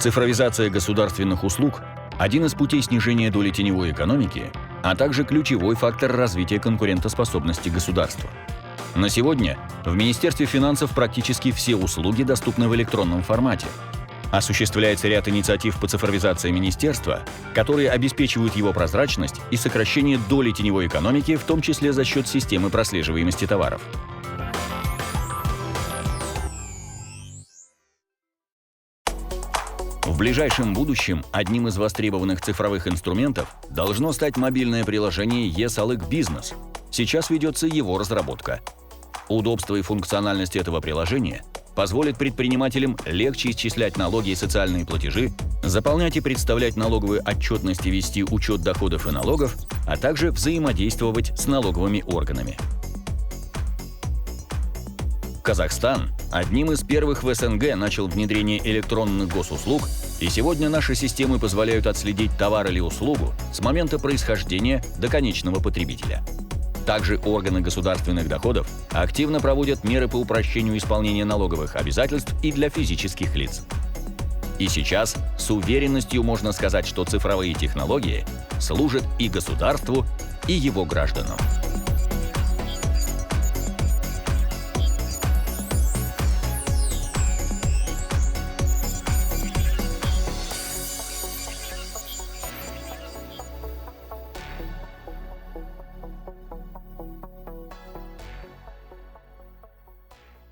Цифровизация государственных услуг – один из путей снижения доли теневой экономики, а также ключевой фактор развития конкурентоспособности государства. На сегодня в Министерстве финансов практически все услуги доступны в электронном формате. Осуществляется ряд инициатив по цифровизации министерства, которые обеспечивают его прозрачность и сокращение доли теневой экономики, в том числе за счет системы прослеживаемости товаров. В ближайшем будущем одним из востребованных цифровых инструментов должно стать мобильное приложение eSalык Бизнес. Сейчас ведется его разработка. Удобство и функциональность этого приложения позволит предпринимателям легче исчислять налоги и социальные платежи, заполнять и представлять налоговую отчетность и вести учет доходов и налогов, а также взаимодействовать с налоговыми органами. Казахстан одним из первых в СНГ начал внедрение электронных госуслуг, и сегодня наши системы позволяют отследить товар или услугу с момента происхождения до конечного потребителя. Также органы государственных доходов активно проводят меры по упрощению исполнения налоговых обязательств и для физических лиц. И сейчас с уверенностью можно сказать, что цифровые технологии служат и государству, и его гражданам.